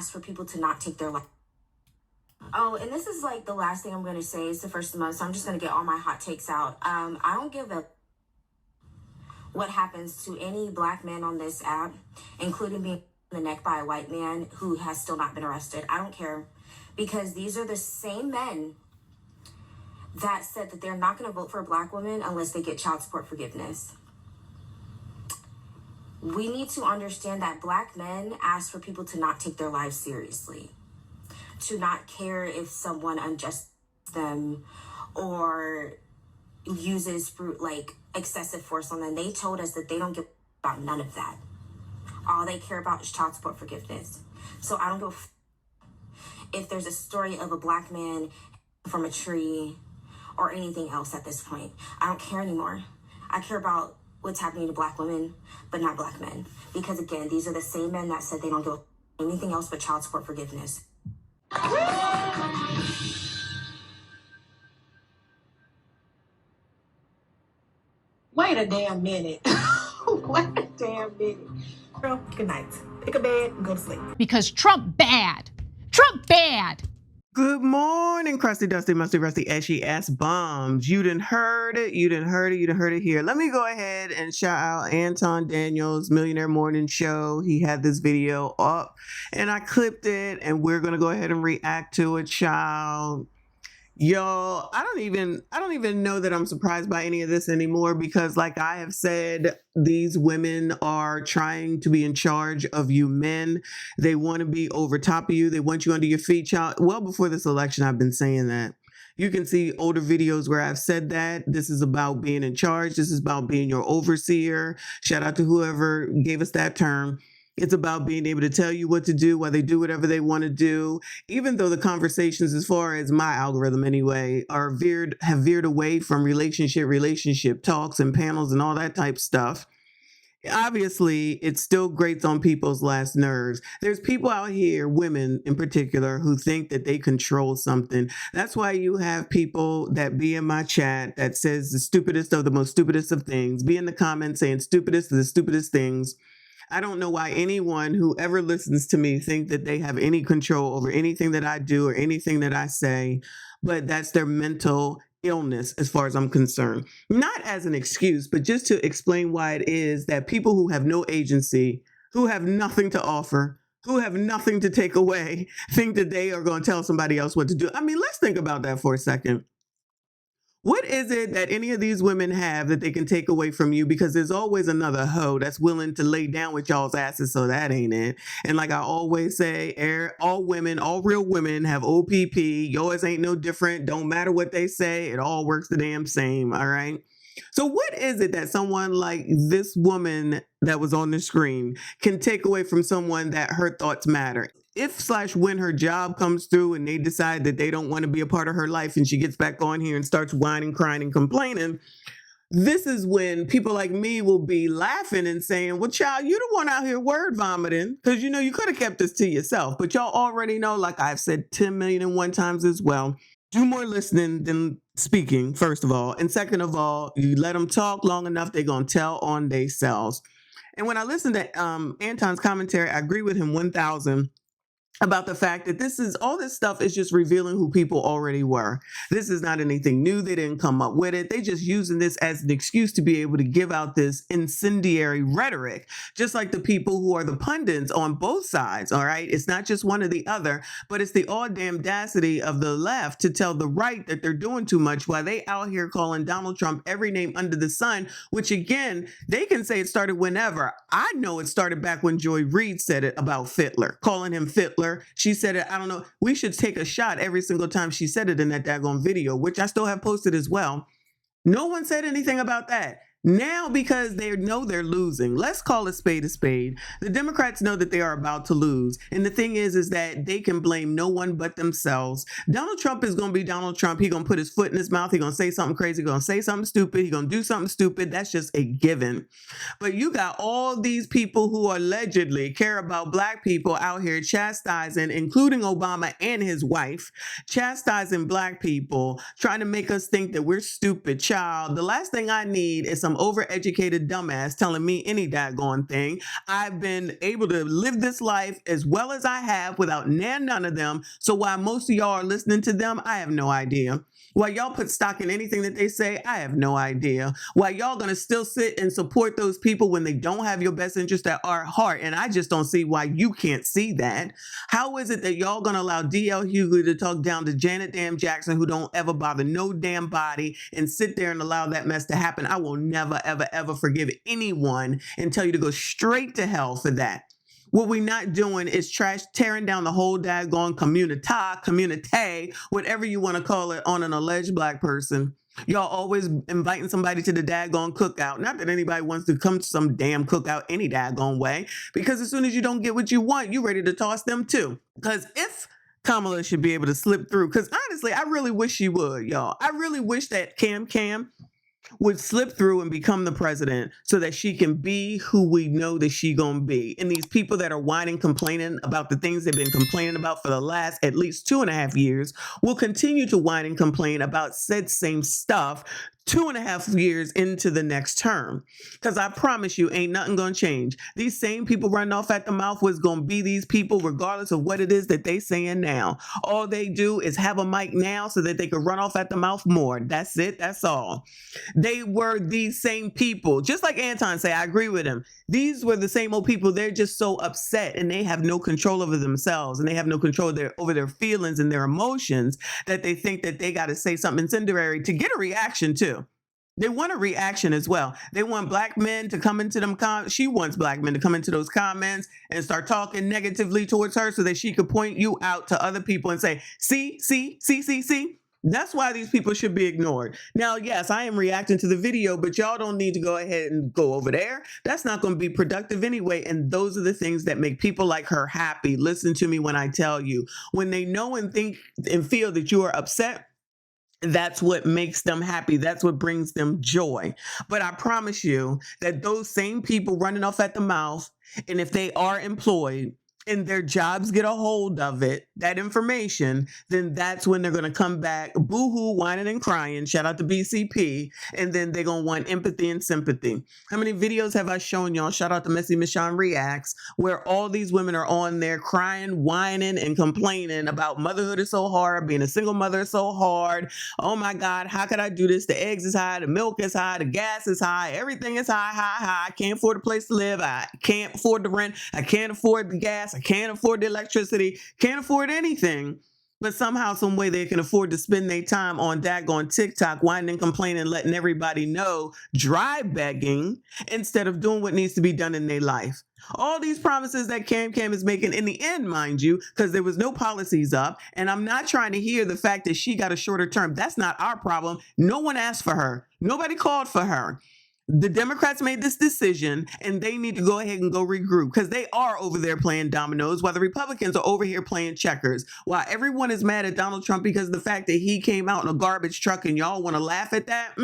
ask for people to not take their life. Oh, and this is like the last thing I'm going to say. It's the first of the month, so I'm just going to get all my hot takes out. I don't give a what happens to any black man on this app, including being in the neck by a white man who has still not been arrested. I don't care, because these are the same men that said that they're not going to vote for a black woman unless they get child support forgiveness. We need to understand that black men ask for people to not take their lives seriously, to not care if someone unjust them or uses like excessive force on them. They told us that they don't give about none of that. All they care about is child support forgiveness. So I don't give if there's a story of a black man from a tree or anything else at this point. I don't care anymore. I care about what's happening to black women, but not black men. Because again, these are the same men that said they don't give anything else but child support forgiveness. Wait a damn minute. Wait a damn minute. Girl, good night. Pick a bed and go to sleep. Because Trump bad. Trump bad. Good morning, crusty, dusty, musty, rusty, ashy ass bums. You done heard it. You done heard it. You done heard it here. Let me go ahead and shout out Anton Daniels' Millionaire Morning Show. He had this video up and I clipped it and we're going to go ahead and react to it, child. Y'all, I don't even know that I'm surprised by any of this anymore, because like I have said, these women are trying to be in charge of you men. They want to be over top of you. They want you under your feet, child. Well, before this election, I've been saying that. You can see older videos where I've said that. This is about being in charge. This is about being your overseer. Shout out to whoever gave us that term. It's about being able to tell you what to do while they do whatever they want to do. Even though the conversations, as far as my algorithm anyway, have veered away from relationship talks and panels and all that type stuff. Obviously, it still grates on people's last nerves. There's people out here, women in particular, who think that they control something. That's why you have people that be in my chat that says the stupidest of the most stupidest of things, be in the comments saying stupidest of the stupidest things. I don't know why anyone who ever listens to me think that they have any control over anything that I do or anything that I say, but that's their mental illness as far as I'm concerned. Not as an excuse, but just to explain why it is that people who have no agency, who have nothing to offer, who have nothing to take away, think that they are going to tell somebody else what to do. I mean, let's think about that for a second. What is it that any of these women have that they can take away from you? Because there's always another hoe that's willing to lay down with y'all's asses, so that ain't it. And like I always say, all women, all real women have OPP. Yours ain't no different. Don't matter what they say. It all works the damn same, all right? So what is it that someone like this woman that was on the screen can take away from someone that her thoughts matter? If/when her job comes through and they decide that they don't want to be a part of her life and she gets back on here and starts whining, crying, and complaining, this is when people like me will be laughing and saying, well, child, you the one out here word vomiting, because you know you could have kept this to yourself. But y'all already know, like I've said 10 million and one times as well, do more listening than speaking, first of all. And second of all, you let them talk long enough, they're going to tell on themselves. And when I listen to Anton's commentary, I agree with him 1,000 about the fact that all this stuff is just revealing who people already were. This is not anything new. They didn't come up with it. They just using this as an excuse to be able to give out this incendiary rhetoric, just like the people who are the pundits on both sides. All right. It's not just one or the other, but it's the all damn audacity of the left to tell the right that they're doing too much while they out here calling Donald Trump every name under the sun, which again, they can say it started whenever. I know it started back when Joy Reid said it about Fittler, calling him Fittler. She said it, I don't know, we should take a shot every single time she said it in that daggone video, which I still have posted as well. No one said anything about that. Now, because they know they're losing, let's call a spade a spade. The Democrats know that they are about to lose. And the thing is that they can blame no one but themselves. Donald Trump is going to be Donald Trump. He's going to put his foot in his mouth. He's going to say something crazy. He's going to say something stupid. He's going to do something stupid. That's just a given. But you got all these people who allegedly care about black people out here chastising, including Obama and his wife, chastising black people, trying to make us think that we're stupid. Child, the last thing I need is some some overeducated dumbass telling me any daggone thing. I've been able to live this life as well as I have without none of them. So while most of y'all are listening to them, I have no idea. While y'all put stock in anything that they say, I have no idea. While y'all gonna still sit and support those people when they don't have your best interest at our heart, and I just don't see why you can't see that. How is it that y'all gonna allow D.L. Hughley to talk down to Janet damn Jackson, who don't ever bother no damn body, and sit there and allow that mess to happen? I will never, ever, ever forgive anyone and tell you to go straight to hell for that. What we're not doing is tearing down the whole daggone community, whatever you want to call it, on an alleged Black person. Y'all always inviting somebody to the daggone cookout. Not that anybody wants to come to some damn cookout any daggone way, because as soon as you don't get what you want, you're ready to toss them too. Because if Kamala should be able to slip through, because honestly, I really wish she would, y'all. I really wish that KamKam would slip through and become the president so that she can be who we know that she gonna be. And these people that are whining, complaining about the things they've been complaining about for the last at least 2.5 years will continue to whine and complain about said same stuff 2.5 years into the next term. Because I promise you, ain't nothing gonna change. These same people running off at the mouth was gonna be these people regardless of what it is that they saying now. All they do is have a mic now so that they could run off at the mouth more. That's it, that's all. They were these same people. Just like Anton say, I agree with him. These were the same old people. They're just so upset and they have no control over themselves and they have no control over their feelings and their emotions that they think that they gotta say something incendiary to get a reaction too. They want a reaction as well. They want Black men to come into them she wants Black men to come into those comments and start talking negatively towards her so that she could point you out to other people and say, see. That's why these people should be ignored. Now, yes, I am reacting to the video, but y'all don't need to go ahead and go over there. That's not going to be productive anyway. And those are the things that make people like her happy. Listen to me when I tell you. When they know and think and feel that you are upset, that's what makes them happy. That's what brings them joy. But I promise you that those same people running off at the mouth, and if they are employed and their jobs get a hold of it, that information, then that's when they're going to come back boo-hoo, whining and crying. Shout out to BCP. And then they're going to want empathy and sympathy. How many videos have I shown y'all? Shout out to MESSYMICHON Reacts, where all these women are on there crying, whining and complaining about motherhood is so hard, being a single mother is so hard. Oh my God, how could I do this? The eggs is high, the milk is high, the gas is high, everything is high. I can't afford a place to live. I can't afford the rent. I can't afford the gas. I can't afford the electricity. Can't afford anything. But somehow, some way they can afford to spend their time on daggone TikTok, whining and complaining, letting everybody know, dry begging, instead of doing what needs to be done in their life. All these promises that KamKam is making in the end, mind you, because there was no policies up. And I'm not trying to hear the fact that she got a shorter term. That's not our problem. No one asked for her. Nobody called for her. The Democrats made this decision and they need to go ahead and go regroup because they are over there playing dominoes while the Republicans are over here playing checkers. While everyone is mad at Donald Trump because of the fact that he came out in a garbage truck and y'all want to laugh at that.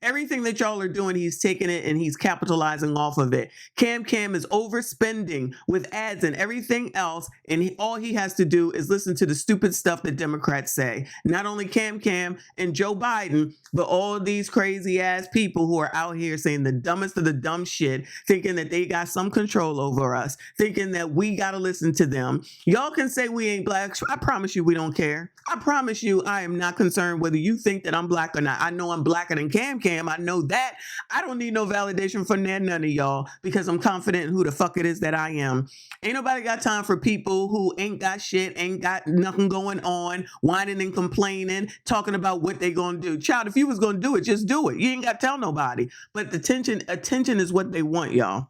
Everything that y'all are doing, he's taking it and he's capitalizing off of it. KamKam is overspending with ads and everything else. And all he has to do is listen to the stupid stuff that Democrats say. Not only KamKam and Joe Biden, but all these crazy ass people who are out here saying the dumbest of the dumb shit, thinking that they got some control over us, thinking that we got to listen to them. Y'all can say we ain't Black. I promise you we don't care. I promise you I am not concerned whether you think that I'm Black or not. I know I'm blacker than KamKam. I know that. I don't need no validation from none of y'all because I'm confident in who the fuck it is that I am. Ain't nobody got time for people who ain't got shit, ain't got nothing going on, whining and complaining, talking about what they gonna do. Child, if you was gonna do it, just do it. You ain't got to tell nobody. But attention is what they want, y'all.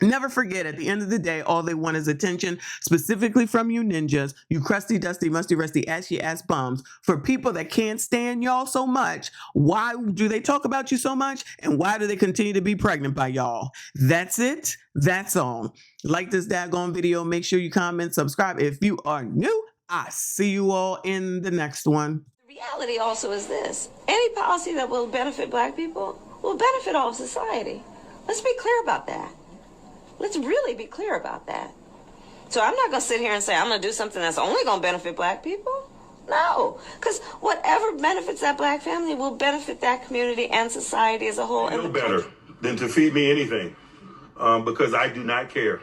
Never forget, at the end of the day, all they want is attention, specifically from you ninjas, you crusty, dusty, musty, rusty, ashy ass bums. For people that can't stand y'all so much, why do they talk about you so much? And why do they continue to be pregnant by y'all? That's it. That's all. Like this daggone video. Make sure you comment, subscribe. If you are new, I see you all in the next one. The reality also is this. Any policy that will benefit Black people will benefit all of society. Let's be clear about that. Let's really be clear about that. So I'm not going to sit here and say I'm going to do something that's only going to benefit Black people. No, because whatever benefits that black family will benefit that community and society as a whole. No better than to feed me anything, because I do not care.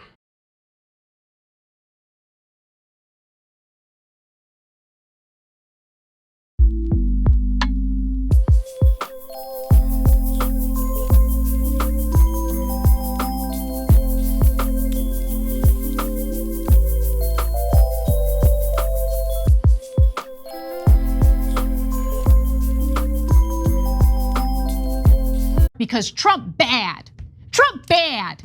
Because Trump bad. Trump bad.